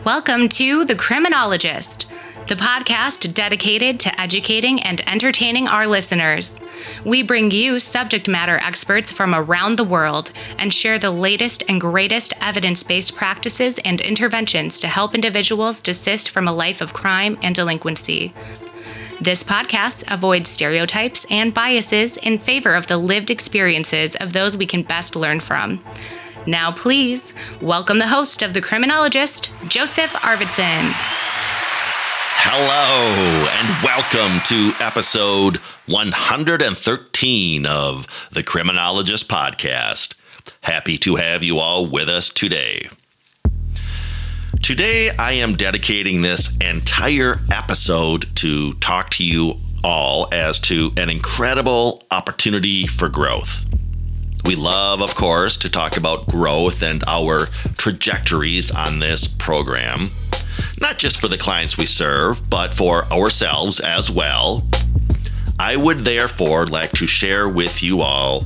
Welcome to The Criminologist, the podcast dedicated to educating and entertaining our listeners. We bring you subject matter experts from around the world and share the latest and greatest evidence-based practices and interventions to help individuals desist from a life of crime and delinquency. This podcast avoids stereotypes and biases in favor of the lived experiences of those we can best learn from. Now, please welcome the host of The Criminologist, Joseph Arvidson. Hello, and welcome to episode 113 of The Criminologist podcast. Happy to have you all with us today. Today, I am dedicating this entire episode to talk to you all as to an incredible opportunity for growth. We love, of course, to talk about growth and our trajectories on this program, not just for the clients we serve, but for ourselves as well. I would therefore like to share with you all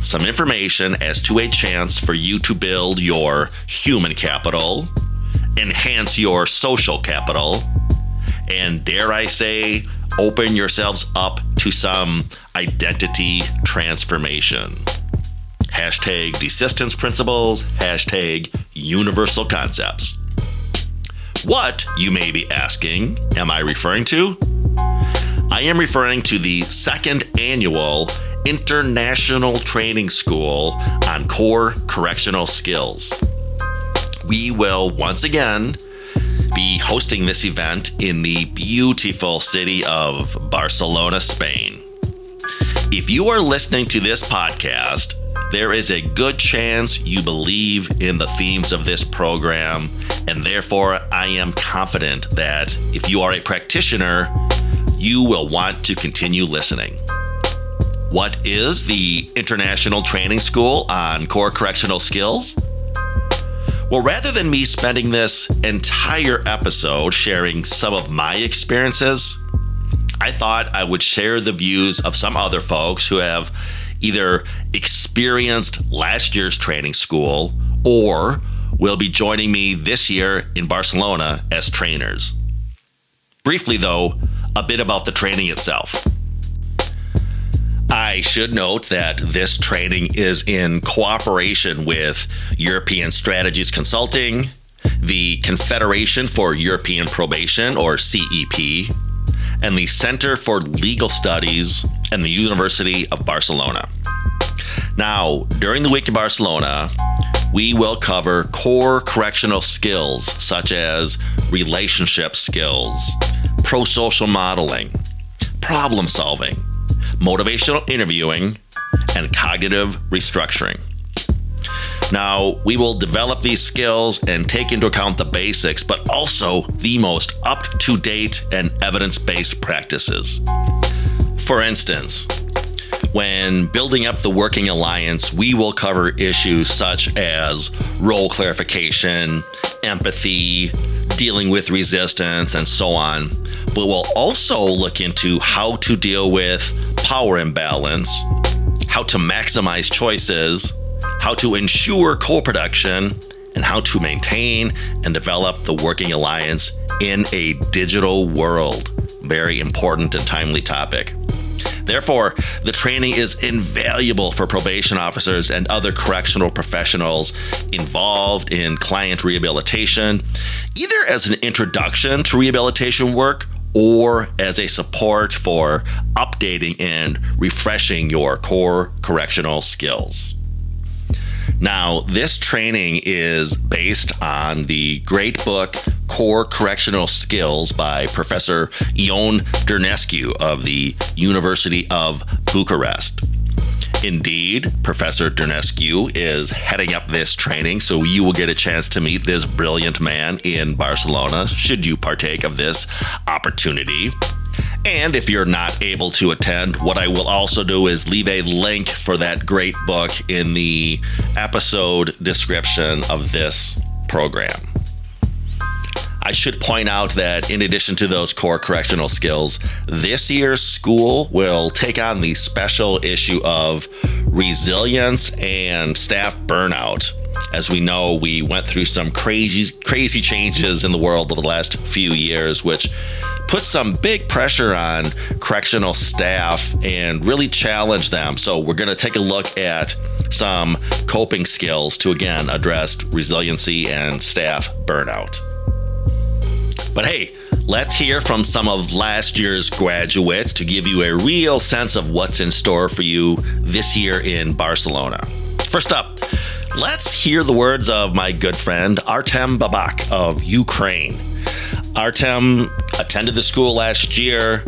some information as to a chance for you to build your human capital, enhance your social capital, and dare I say, open yourselves up to some identity transformation. Hashtag desistance principles, hashtag universal concepts. What, you may be asking, am I referring to? I am referring to the second annual International Training School on Core Correctional Skills. We will once again be hosting this event in the beautiful city of Barcelona, Spain. If you are listening to this podcast, there is a good chance you believe in the themes of this program, and therefore I am confident that if you are a practitioner, you will want to continue listening. What is the International Training School on Core Correctional Skills? Well, rather than me spending this entire episode sharing some of my experiences, I thought I would share the views of some other folks who have either experienced last year's training school or will be joining me this year in Barcelona as trainers. Briefly, though, a bit about the training itself. I should note that this training is in cooperation with European Strategies Consulting, the Confederation for European Probation, or CEP, and the Center for Legal Studies and the University of Barcelona. Now, during the week in Barcelona, we will cover core correctional skills such as relationship skills, pro-social modeling, problem solving, motivational interviewing, and cognitive restructuring. Now, we will develop these skills and take into account the basics, but also the most up-to-date and evidence-based practices. For instance, when building up the working alliance, we will cover issues such as role clarification, empathy, dealing with resistance, and so on. But we'll also look into how to deal with power imbalance, how to maximize choices, how to ensure co-production, and how to maintain and develop the working alliance in a digital world. Very important and timely topic. Therefore, the training is invaluable for probation officers and other correctional professionals involved in client rehabilitation, either as an introduction to rehabilitation work or as a support for updating and refreshing your core correctional skills. Now, this training is based on the great book Core Correctional Skills by Professor Ioan Durnsecu of the University of Bucharest. Indeed, Professor Durnsecu is heading up this training, so you will get a chance to meet this brilliant man in Barcelona should you partake of this opportunity. And if you're not able to attend, what I will also do is leave a link for that great book in the episode description of this program. I should point out that in addition to those core correctional skills, this year's school will take on the special issue of resilience and staff burnout. As we know, we went through some crazy changes in the world over the last few years, which put some big pressure on correctional staff and really challenge them. So we're going to take a look at some coping skills to, again, address resiliency and staff burnout. But hey, let's hear from some of last year's graduates to give you a real sense of what's in store for you this year in Barcelona. First up, let's hear the words of my good friend Artem Babak of Ukraine. Artem attended the school last year,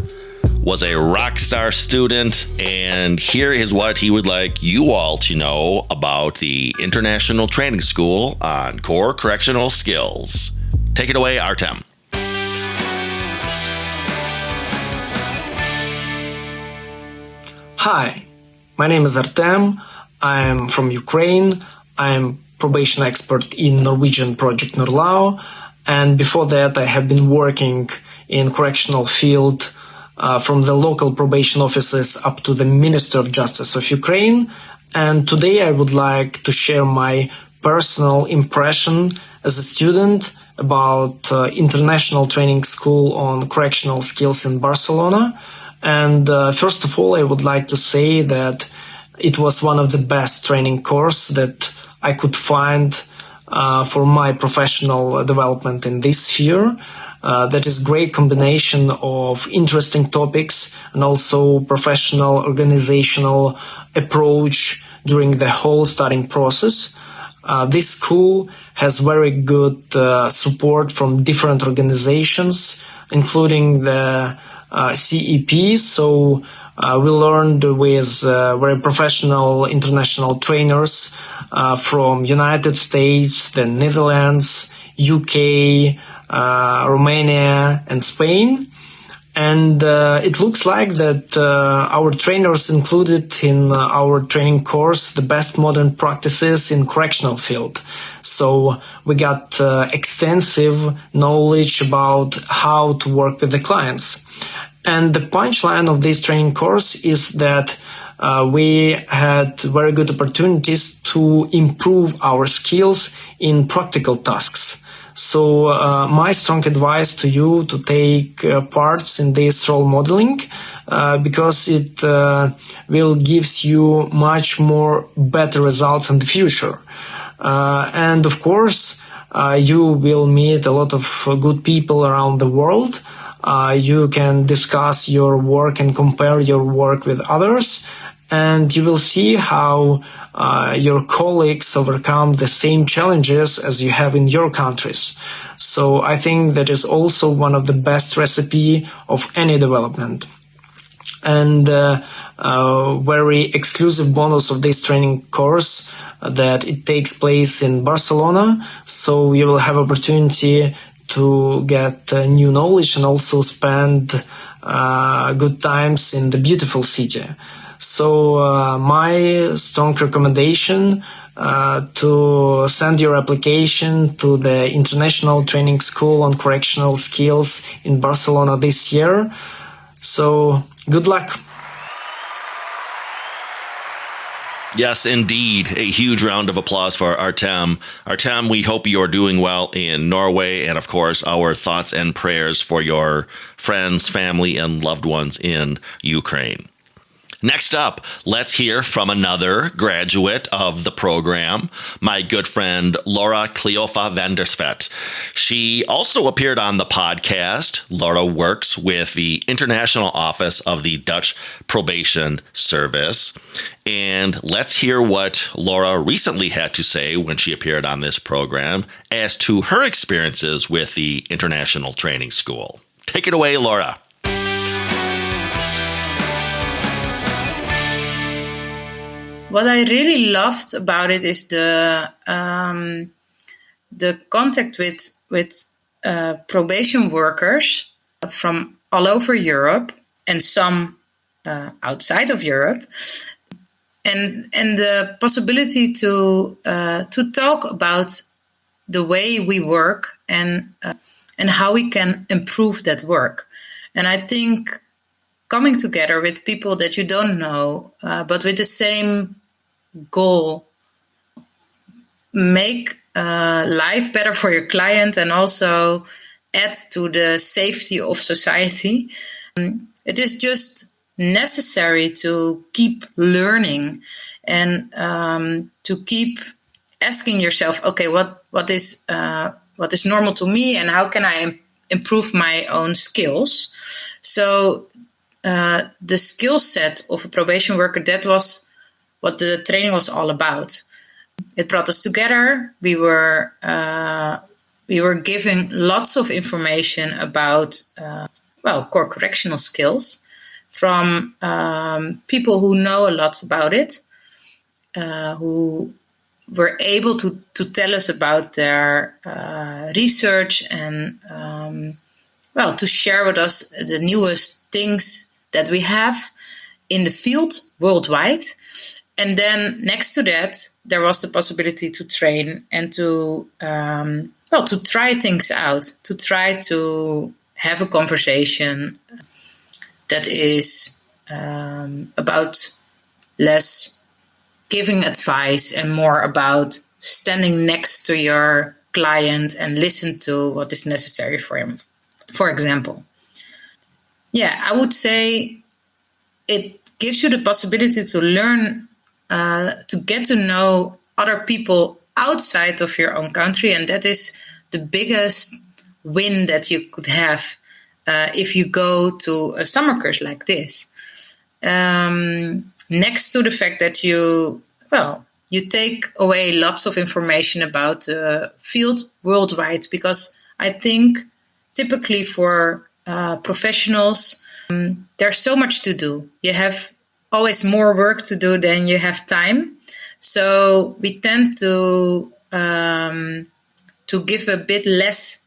was a rock star student, and here is what he would like you all to know about the International Training School on Core Correctional Skills. Take it away, Artem. Hi, my name is Artem. I'm from Ukraine. I'm probation expert in Norwegian project Norlau. And before that, I have been working in correctional field from the local probation offices up to the Minister of Justice of Ukraine. And today I would like to share my personal impression as a student about International Training School on Correctional Skills in Barcelona. And first of all, I would like to say that it was one of the best training course that I could find for my professional development in this sphere. That is great combination of interesting topics and also professional organizational approach during the whole studying process. This school has very good support from different organizations, including the CEP. So we learned with very professional international trainers from United States, the Netherlands, UK, Romania, and Spain. And it looks like that our trainers included in our training course the best modern practices in correctional field. So we got extensive knowledge about how to work with the clients. And the punchline of this training course is that we had very good opportunities to improve our skills in practical tasks. So my strong advice to you to take parts in this role modeling because it will gives you much more better results in the future. And of course, you will meet a lot of good people around the world. You can discuss your work and compare your work with others, and you will see how your colleagues overcome the same challenges as you have in your countries. So I think that is also one of the best recipe of any development. And very exclusive bonus of this training course that it takes place in Barcelona. So you will have opportunity to get new knowledge and also spend good times in the beautiful city. So my strong recommendation to send your application to the International Training School on Correctional Skills in Barcelona this year. So good luck. Yes, indeed. A huge round of applause for Artem. Artem, we hope you're doing well in Norway, and of course, our thoughts and prayers for your friends, family, and loved ones in Ukraine. Next up, let's hear from another graduate of the program, my good friend Laura Cleofa van der Svet. She also appeared on the podcast. Laura works with the International Office of the Dutch Probation Service. And let's hear what Laura recently had to say when she appeared on this program as to her experiences with the International Training School. Take it away, Laura. What I really loved about it is the contact with probation workers from all over Europe and some outside of Europe, and the possibility to talk about the way we work and how we can improve that work. And I think coming together with people that you don't know, but with the same goal, make life better for your client and also add to the safety of society. It is just necessary to keep learning and to keep asking yourself, okay, what is normal to me, and how can I improve my own skills? So the skill set of a probation worker, that was what the training was all about. It brought us together. We were given lots of information about core correctional skills from people who know a lot about it, who were able to tell us about their research and to share with us the newest things that we have in the field worldwide. And then next to that, there was the possibility to train and to try things out, to try to have a conversation that is about less giving advice and more about standing next to your client and listen to what is necessary for him, for example. Yeah, I would say it gives you the possibility to learn, to get to know other people outside of your own country. And that is the biggest win that you could have if you go to a summer course like this. Next to the fact that you take away lots of information about the field worldwide, because I think typically for professionals, there's so much to do. You have always more work to do than you have time. So we tend to give a bit less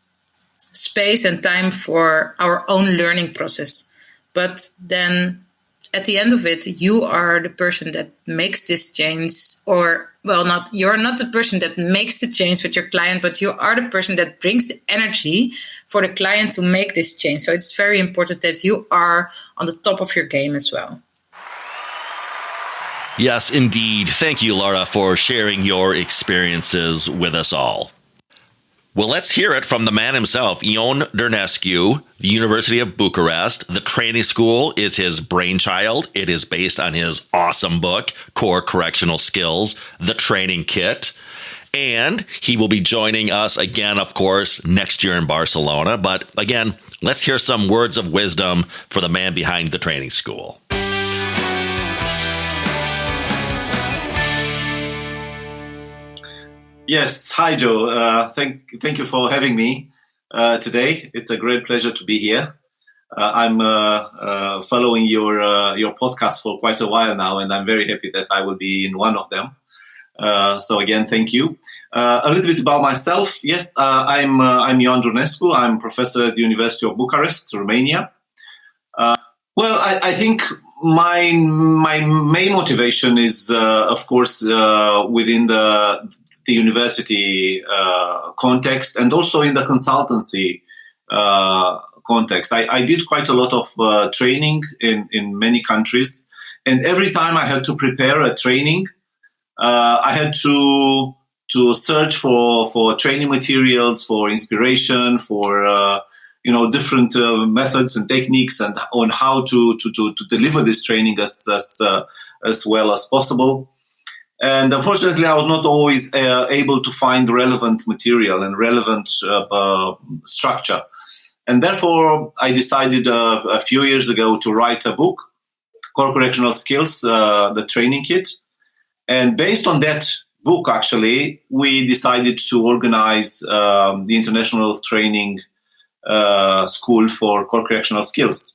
space and time for our own learning process. But then at the end of it, you are the person that makes this change, you're not the person that makes the change with your client, but you are the person that brings the energy for the client to make this change. So it's very important that you are on the top of your game as well. Yes, indeed. Thank you, Laura, for sharing your experiences with us all. Well, let's hear it from the man himself, Ioan Durnsecu, the University of Bucharest. The training school is his brainchild. It is based on his awesome book, Core Correctional Skills, The Training Kit. And he will be joining us again, of course, next year in Barcelona. But again, let's hear some words of wisdom for the man behind the training school. Yes. Hi, Joe. Thank you for having me today. It's a great pleasure to be here. I'm following your podcast for quite a while now, and I'm very happy that I will be in one of them. So again, thank you. A little bit about myself. Yes, I'm Ioan Durnsecu. I'm professor at the University of Bucharest, Romania. I think my main motivation is, of course, within the university context, and also in the consultancy context. I did quite a lot of training in many countries, and every time I had to prepare a training, I had to search for training materials, for inspiration, for different methods and techniques, and on how to deliver this training as well as possible. And unfortunately, I was not always able to find relevant material and relevant structure. And therefore, I decided a few years ago to write a book, Core Correctional Skills, the Training Kit. And based on that book, actually, we decided to organize the International Training School for Core Correctional Skills.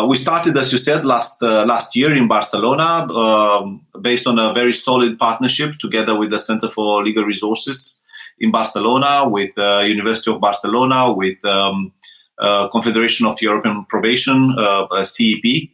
We started, as you said, last year in Barcelona, based on a very solid partnership together with the Center for Legal Resources in Barcelona, with University of Barcelona, with Confederation of European Probation, CEP.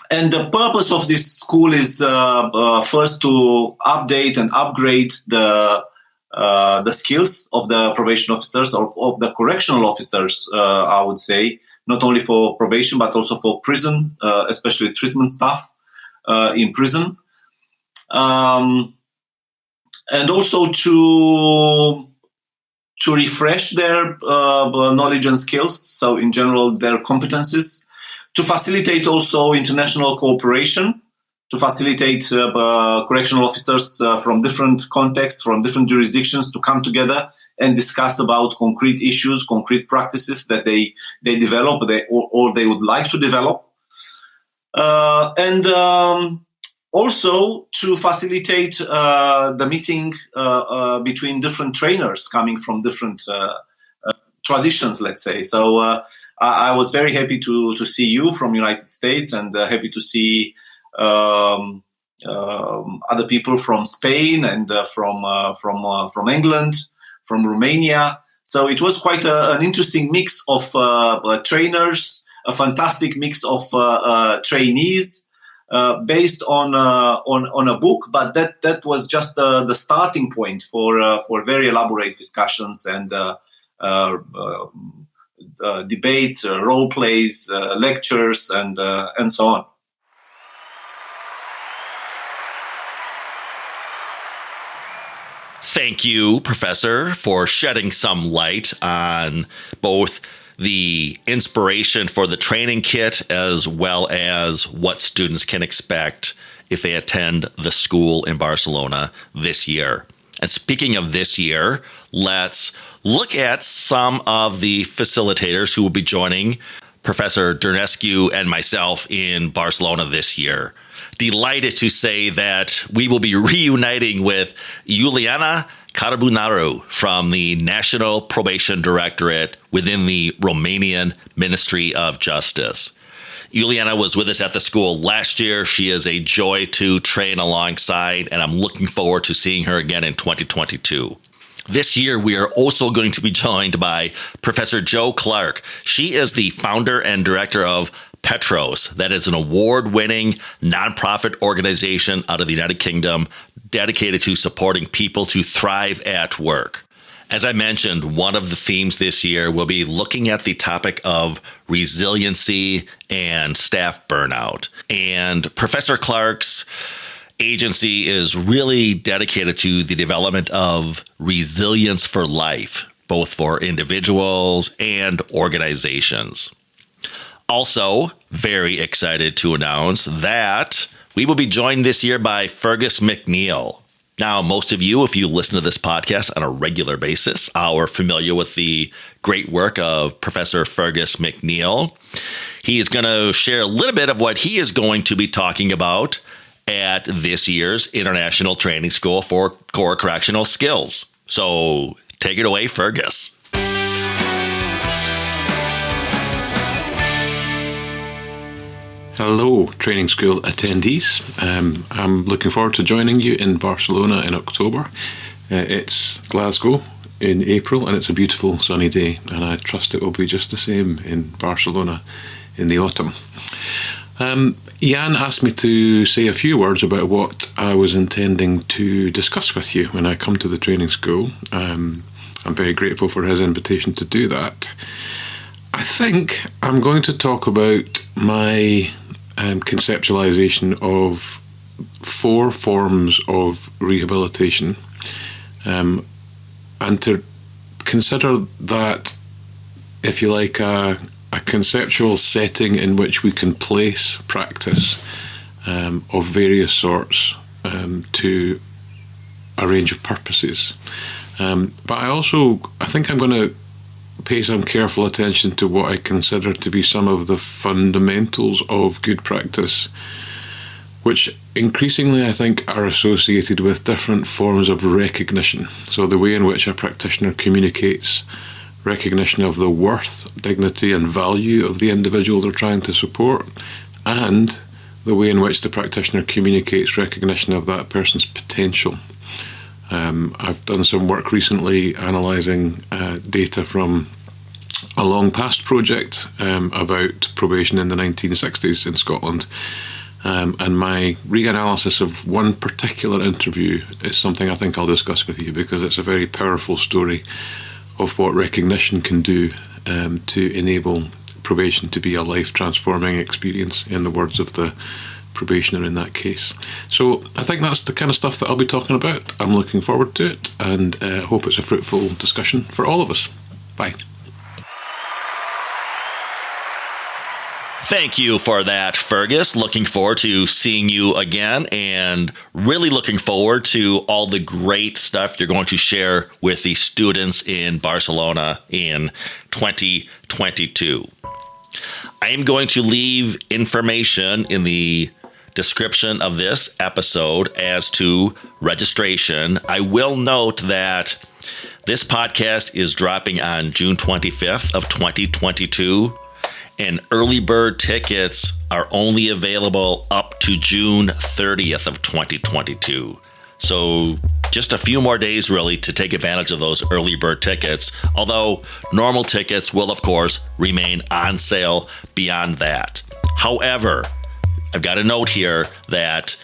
And the purpose of this school is first to update and upgrade the skills of the probation officers, or of the correctional officers, I would say, not only for probation, but also for prison, especially treatment staff in prison. and also to refresh their knowledge and skills. So in general, their competencies, to facilitate also international cooperation, to facilitate correctional officers from different contexts, from different jurisdictions to come together and discuss about concrete issues, concrete practices that they develop or they would like to develop. And also to facilitate the meeting between different trainers coming from different traditions, let's say. So I was very happy to see you from United States, and happy to see other people from Spain and from England, from Romania. So it was quite an interesting mix of trainers, a fantastic mix of trainees, based on a book. But that was just the starting point for very elaborate discussions and debates, role plays, lectures, and so on. Thank you, Professor, for shedding some light on both the inspiration for the training kit as well as what students can expect if they attend the school in Barcelona this year. And speaking of this year, let's look at some of the facilitators who will be joining Professor Durnsecu and myself in Barcelona this year. Delighted to say that we will be reuniting with Iuliana Carbunaru from the National Probation Directorate within the Romanian Ministry of Justice. Iuliana was with us at the school last year. She is a joy to train alongside, and I'm looking forward to seeing her again in 2022. This year, we are also going to be joined by Professor Jo Clarke. She is the founder and director of Petros. That is an award-winning nonprofit organization out of the United Kingdom dedicated to supporting people to thrive at work. As I mentioned, one of the themes this year will be looking at the topic of resiliency and staff burnout. And Professor Clarke's agency is really dedicated to the development of resilience for life, both for individuals and organizations. Also, very excited to announce that we will be joined this year by Fergus McNeill. Now, most of you, if you listen to this podcast on a regular basis, are familiar with the great work of Professor Fergus McNeill. He is going to share a little bit of what he is going to be talking about at this year's International Training School for Core Correctional Skills. So take it away, Fergus. Hello, training school attendees. I'm looking forward to joining you in Barcelona in October. It's Glasgow in April, and it's a beautiful sunny day, and I trust it will be just the same in Barcelona in the autumn. Jan asked me to say a few words about what I was intending to discuss with you when I come to the training school. I'm very grateful for his invitation to do that. I think I'm going to talk about my conceptualization of 4 forms of rehabilitation, and to consider that, if you like, a conceptual setting in which we can place practice of various sorts to a range of purposes. But I think I'm going to pay some careful attention to what I consider to be some of the fundamentals of good practice, which increasingly I think are associated with different forms of recognition. So the way in which a practitioner communicates recognition of the worth, dignity and value of the individual they're trying to support, and the way in which the practitioner communicates recognition of that person's potential. I've done some work recently analysing data from a long past project about probation in the 1960s in Scotland. And my reanalysis of one particular interview is something I think I'll discuss with you, because it's a very powerful story of what recognition can do to enable probation to be a life-transforming experience, in the words of the probationer in that case. So I think that's the kind of stuff that I'll be talking about. I'm looking forward to it, and hope it's a fruitful discussion for all of us. Bye. Thank you for that, Fergus. Looking forward to seeing you again, and really looking forward to all the great stuff you're going to share with the students in Barcelona in 2022. I am going to leave information in the description of this episode as to registration. I will note that this podcast is dropping on June 25th of 2022. And early bird tickets are only available up to June 30th of 2022. So just a few more days really to take advantage of those early bird tickets, although normal tickets will of course remain on sale beyond that. However, I've got a note here that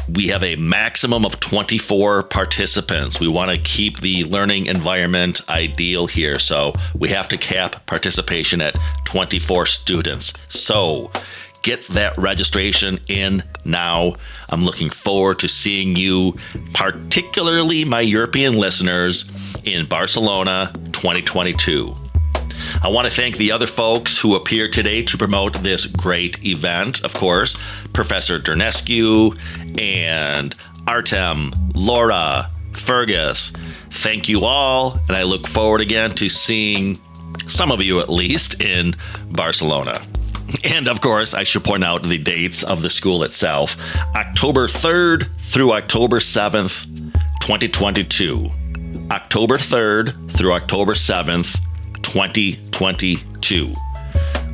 we have a maximum of 24 participants. We want to keep the learning environment ideal here, so we have to cap participation at 24 students. So get that registration in now. I'm looking forward to seeing you, particularly my European listeners, in Barcelona 2022. I want to thank the other folks who appeared today to promote this great event. Of course, Professor Durnsecu and Artem, Laura, Fergus. Thank you all, and I look forward again to seeing some of you at least in Barcelona. And of course, I should point out the dates of the school itself. October 3rd through October 7th, 2022. October 3rd through October 7th, 2022.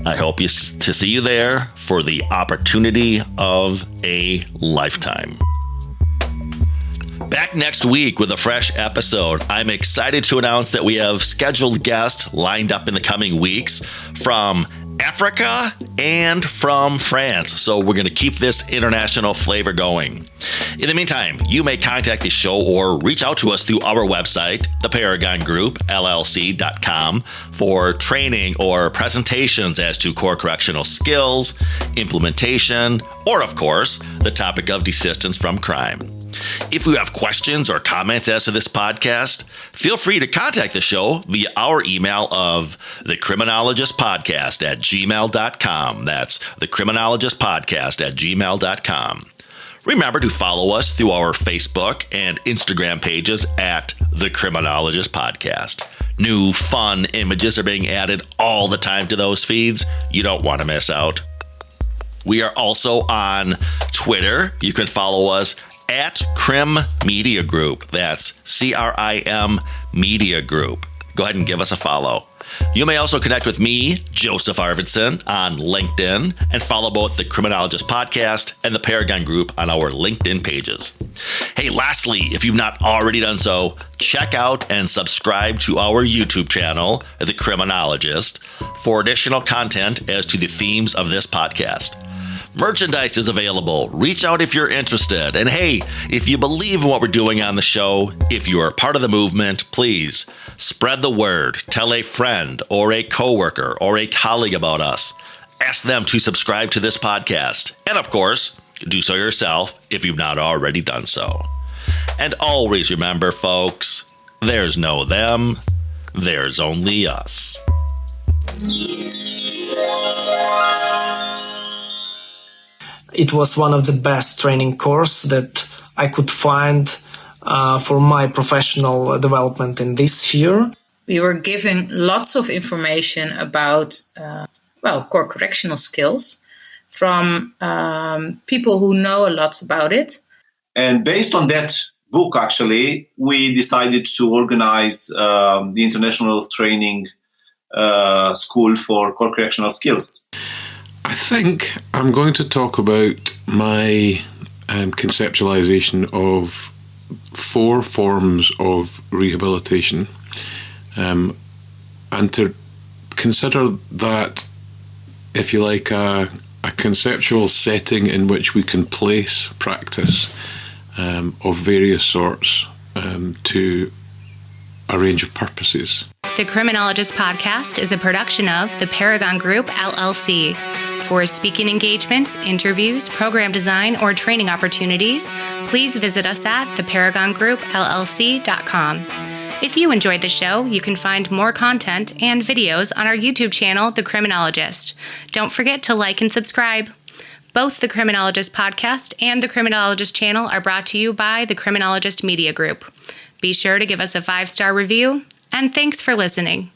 I hope to see you there for the opportunity of a lifetime. Back next week with a fresh episode. I'm excited to announce that we have scheduled guests lined up in the coming weeks from Africa and from France. So we're going to keep this international flavor going. In the meantime, you may contact the show or reach out to us through our website, the Paragon Group, LLC.com, for training or presentations as to core correctional skills, implementation, or of course, the topic of desistance from crime. If you have questions or comments as to this podcast, feel free to contact the show via our email of thecriminologistpodcast@gmail.com. That's thecriminologistpodcast@gmail.com. Remember to follow us through our Facebook and Instagram pages at The Criminologist Podcast. New fun images are being added all the time to those feeds. You don't want to miss out. We are also on Twitter. You can follow us at Crim Media Group. That's CRIM Media Group. Go ahead and give us a follow. You may also connect with me, Joseph Arvidson, on LinkedIn and follow both the Criminologist Podcast and the Paragon Group on our LinkedIn pages. Hey, lastly, if you've not already done so, check out and subscribe to our YouTube channel, The Criminologist, for additional content as to the themes of this podcast. Merchandise is available. Reach out if you're interested. And hey, if you believe in what we're doing on the show, if you are part of the movement, please spread the word. Tell a friend or a coworker or a colleague about us. Ask them to subscribe to this podcast. And of course, do so yourself if you've not already done so. And always remember, folks, there's no them, there's only us. It was one of the best training courses that I could find for my professional development in this sphere. We were given lots of information about, core correctional skills from people who know a lot about it. And based on that book, actually, we decided to organize the International Training School for Core Correctional Skills. I think I'm going to talk about my conceptualization of 4 forms of rehabilitation, and to consider that, if you like, a conceptual setting in which we can place practice of various sorts to a range of purposes. The Criminologist Podcast is a production of the Paragon Group, LLC. For speaking engagements, interviews, program design, or training opportunities, please visit us at theparagongroup.llc.com. If you enjoyed the show, you can find more content and videos on our YouTube channel, The Criminologist. Don't forget to like and subscribe. Both the Criminologist podcast and the Criminologist channel are brought to you by the Criminologist Media Group. Be sure to give us a 5-star review, and thanks for listening.